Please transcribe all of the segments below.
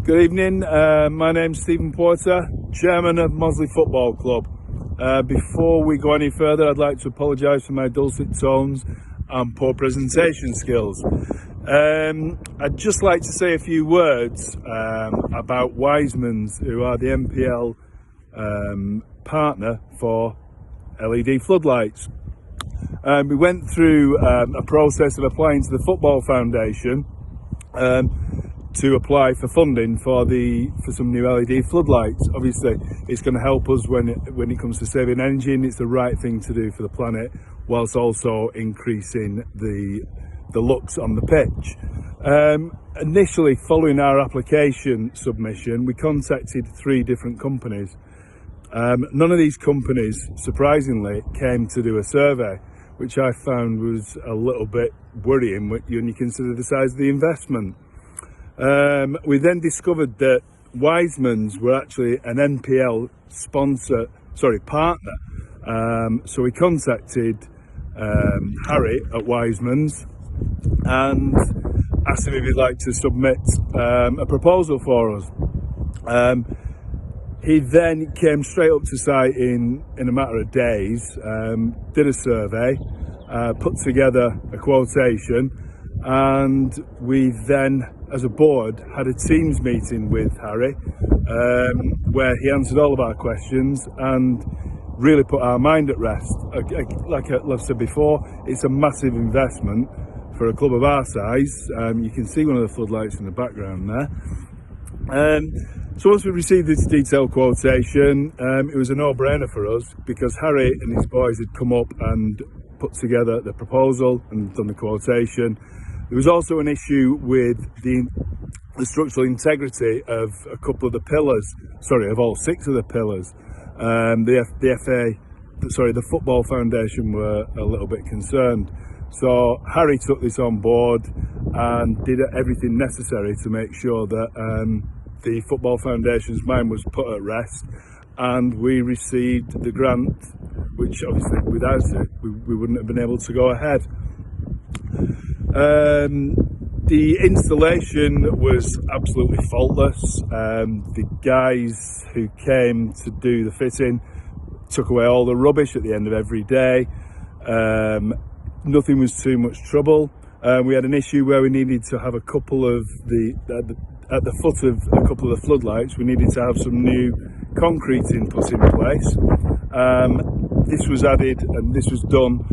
Good evening, my name's Stephen Porter, Chairman of Mossley Football Club. Before we go any further, I'd like to apologise for my dulcet tones and poor presentation skills. I'd just like to say a few words about Wisemans, who are the NPL partner for LED floodlights. We went through a process of applying to the Football Foundation to apply for funding for some new LED floodlights. Obviously, it's going to help us when it comes to saving energy, and it's the right thing to do for the planet, whilst also increasing the looks on the pitch. Initially, following our application submission, we contacted 3 different companies. None of these companies, surprisingly, came to do a survey, which I found was a little bit worrying when you consider the size of the investment. We then discovered that Wisemans were actually an NPL partner. So we contacted Harry at Wisemans and asked him if he'd like to submit a proposal for us. He then came straight up to site in a matter of days, did a survey, put together a quotation, and we then, as a board, had a Teams meeting with Harry where he answered all of our questions and really put our mind at rest. Like I've said before, it's a massive investment for a club of our size. You can see one of the floodlights in the background there. So once we received this detailed quotation, it was a no-brainer for us, because Harry and his boys had come up and put together the proposal and done the quotation. There was also an issue with the structural integrity of a couple of the pillars, of all 6 of the pillars. The Football Foundation were a little bit concerned. So Harry took this on board and did everything necessary to make sure that the Football Foundation's mind was put at rest, and we received the grant, which obviously without it we wouldn't have been able to go ahead. The installation was absolutely faultless. The guys who came to do the fitting took away all the rubbish at the end of every day. Nothing was too much trouble. We had an issue where we needed to have a couple of at the foot of a couple of the floodlights, we needed to have some new concreting put in place. This was added, and this was done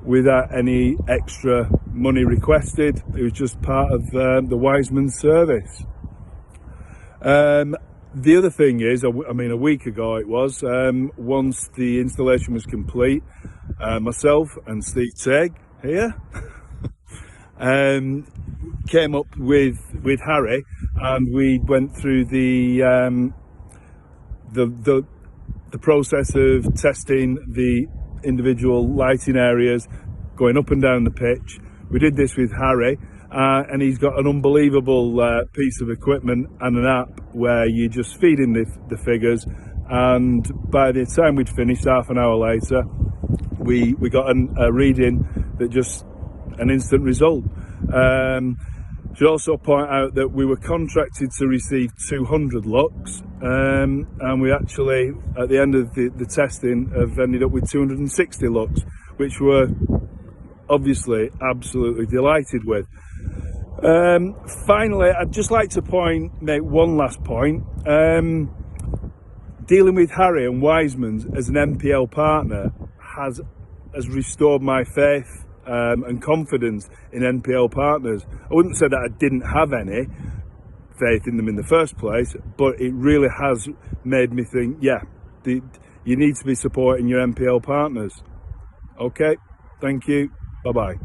without any extra money requested. It was just part of the Wiseman service. The other thing is, a week ago it was, once the installation was complete, myself and Steve Tegg here came up with Harry, and we went through the process of testing the individual lighting areas going up and down the pitch. We did this with Harry, and he's got an unbelievable piece of equipment and an app where you just feed in the figures, and by the time we'd finished, half an hour later, we got a reading that just an instant result. Should also point out that we were contracted to receive 200 lux, and we actually, at the end of the testing, have ended up with 260 lux, which we're obviously absolutely delighted with. Finally, I'd just like to make one last point. Dealing with Harry and Wisemans as an NPL partner has restored my faith and confidence in NPL partners. I wouldn't say that I didn't have any faith in them in the first place, but it really has made me think, you need to be supporting your NPL partners. Okay, thank you, bye-bye.